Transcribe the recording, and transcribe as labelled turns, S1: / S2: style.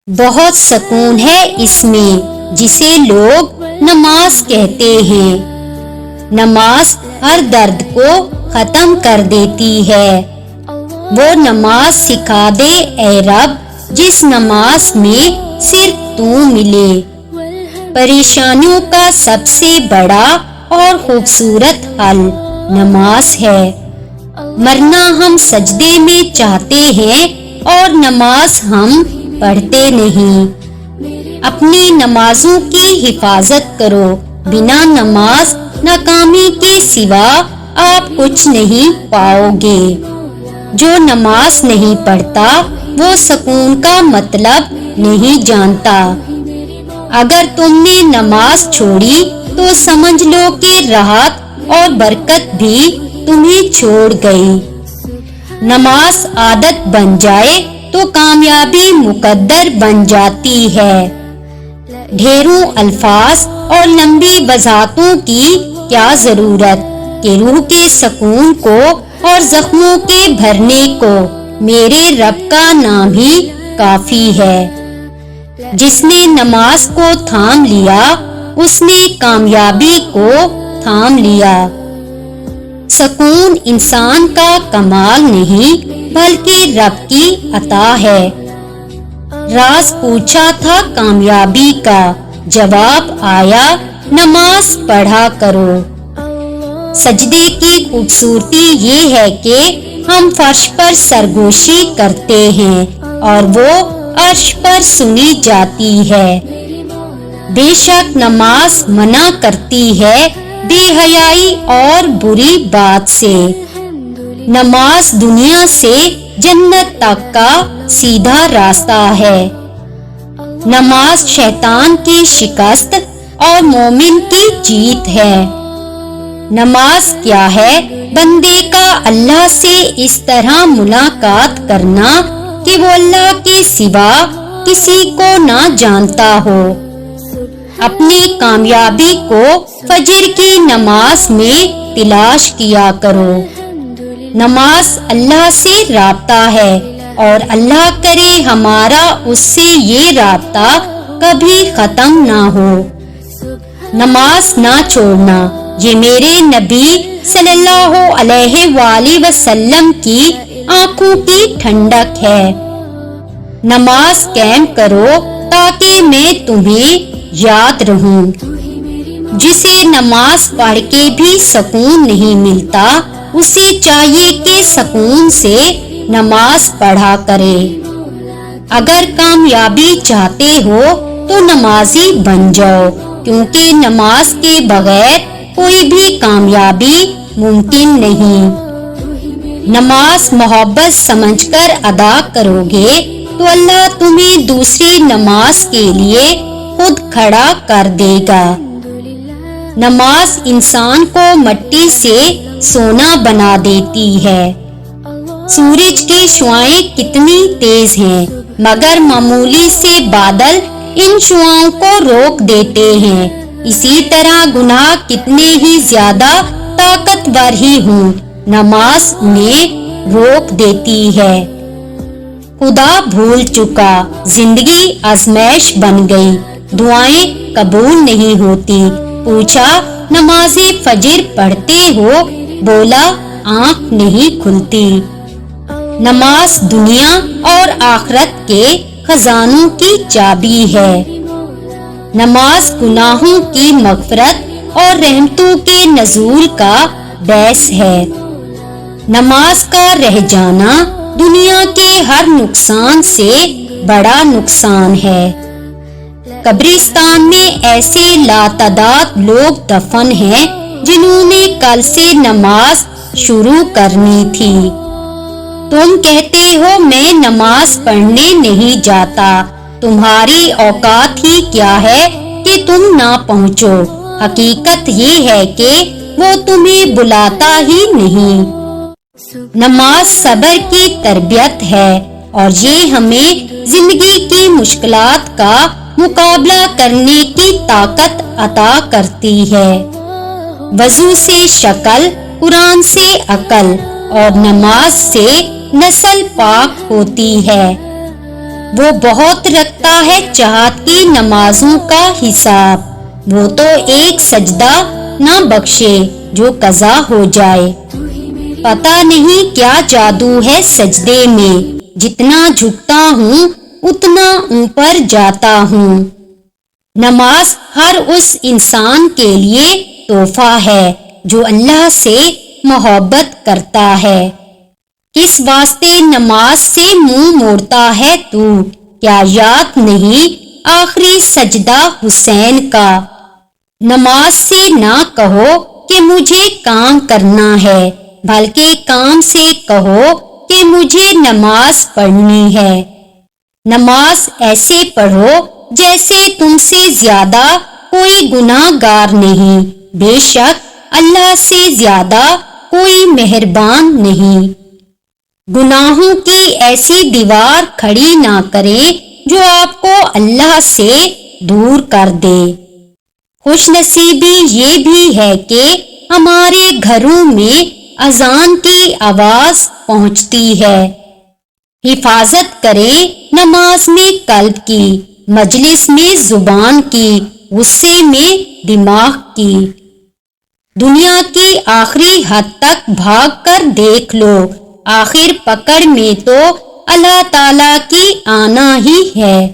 S1: بہت سکون ہے اس میں جسے لوگ نماز کہتے ہیں۔ نماز ہر درد کو ختم کر دیتی ہے۔ وہ نماز سکھا دے اے رب جس نماز میں صرف تو ملے۔ پریشانیوں کا سب سے بڑا اور خوبصورت حل نماز ہے۔ مرنا ہم سجدے میں چاہتے ہیں اور نماز ہم پڑھتے نہیں۔ اپنی نمازوں کی حفاظت کرو، بنا نماز ناکامی کے سوا آپ کچھ نہیں پاؤ گے۔ جو نماز نہیں پڑھتا وہ سکون کا مطلب نہیں جانتا۔ اگر تم نے نماز چھوڑی تو سمجھ لو کہ راحت اور برکت بھی تمہیں چھوڑ گئی۔ نماز عادت بن جائے تو کامیابی مقدر بن جاتی ہے۔ ڈھیروں الفاظ اور لمبی وضاحتوں کی کیا ضرورت کہ روح کے سکون کو اور زخموں کے بھرنے کو میرے رب کا نام ہی کافی ہے۔ جس نے نماز کو تھام لیا اس نے کامیابی کو تھام لیا۔ سکون انسان کا کمال نہیں بلکہ رب کی عطا ہے۔ راز پوچھا تھا کامیابی کا، جواب آیا نماز پڑھا کرو۔ سجدے کی خوبصورتی یہ ہے کہ ہم فرش پر سرگوشی کرتے ہیں اور وہ عرش پر سنی جاتی ہے۔ بے شک نماز منع کرتی ہے بے حیائی اور بری بات سے۔ نماز دنیا سے جنت تک کا سیدھا راستہ ہے۔ نماز شیطان کی شکست اور مومن کی جیت ہے۔ نماز کیا ہے؟ بندے کا اللہ سے اس طرح ملاقات کرنا کہ وہ اللہ کے سوا کسی کو نہ جانتا ہو۔ اپنی کامیابی کو فجر کی نماز میں تلاش کیا کرو۔ نماز اللہ سے رابطہ ہے اور اللہ کرے ہمارا اس سے یہ رابطہ کبھی ختم نہ ہو۔ نماز نہ چھوڑنا یہ میرے نبی صلی اللہ علیہ وآلہ وسلم کی آنکھوں کی ٹھنڈک ہے۔ نماز قائم کرو تاکہ میں تمہیں یاد رہوں۔ جسے نماز پڑھ کے بھی سکون نہیں ملتا اسے چاہیے کہ سکون سے نماز پڑھا کرے۔ اگر کامیابی چاہتے ہو تو نمازی بن جاؤ، کیونکہ نماز کے بغیر کوئی بھی کامیابی ممکن نہیں۔ نماز محبت سمجھ کر ادا کرو گے تو اللہ تمہیں دوسری نماز کے لیے خود کھڑا کر دے گا۔ نماز انسان کو مٹی سے سونا بنا دیتی ہے۔ سورج کی شعاعیں کتنی تیز ہیں مگر معمولی سے بادل ان شعاعوں کو روک دیتے ہیں۔ اسی طرح گناہ کتنے ہی زیادہ طاقتور ہی ہوں، نماز انہیں روک دیتی ہے۔ خدا بھول چکا، زندگی آزمائش بن گئی، دعائیں قبول نہیں ہوتی۔ پوچھا نمازی فجر پڑھتے ہو؟ بولا آنکھ نہیں کھلتی۔ نماز دنیا اور آخرت کے خزانوں کی چابی ہے۔ نماز گناہوں کی مغفرت اور رحمتوں کے نزول کا باعث ہے۔ نماز کا رہ جانا دنیا کے ہر نقصان سے بڑا نقصان ہے۔ قبرستان میں ایسے لاتعداد لوگ دفن ہیں جنہوں نے کل سے نماز شروع کرنی تھی۔ تم کہتے ہو میں نماز پڑھنے نہیں جاتا، تمہاری اوقات ہی کیا ہے کہ تم نہ پہنچو۔ حقیقت یہ ہے کہ وہ تمہیں بلاتا ہی نہیں۔ نماز صبر کی تربیت ہے اور یہ ہمیں زندگی کی مشکلات کا مقابلہ کرنے کی طاقت عطا کرتی ہے۔ وضو سے شکل، قرآن سے عقل اور نماز سے نسل پاک ہوتی ہے۔ وہ بہت رکھتا ہے چاہت کی نمازوں کا حساب، وہ تو ایک سجدہ نہ بخشے جو قضا ہو جائے۔ پتہ نہیں کیا جادو ہے سجدے میں، جتنا جھکتا ہوں اتنا اوپر جاتا ہوں۔ نماز ہر اس انسان کے لیے تحفہ ہے جو اللہ سے محبت کرتا ہے۔ کس واسطے نماز سے منہ موڑتا ہے تو؟ کیا یاد نہیں آخری سجدہ حسین کا؟ نماز سے نہ کہو کہ مجھے کام کرنا ہے، بلکہ کام سے کہو کہ مجھے نماز پڑھنی ہے۔ نماز ایسے پڑھو جیسے تم سے زیادہ کوئی گناہ گار نہیں، بے شک اللہ سے زیادہ کوئی مہربان نہیں۔ گناہوں کی ایسی دیوار کھڑی نہ کریں جو آپ کو اللہ سے دور کر دے۔ خوش نصیبی یہ بھی ہے کہ ہمارے گھروں میں اذان کی آواز پہنچتی ہے۔ حفاظت کریں نماز میں قلب کی، مجلس میں زبان کی، غصے میں دماغ کی۔ دنیا کی آخری حد تک بھاگ کر دیکھ لو، آخر پکڑ میں تو اللہ تعالیٰ کی آنا ہی ہے۔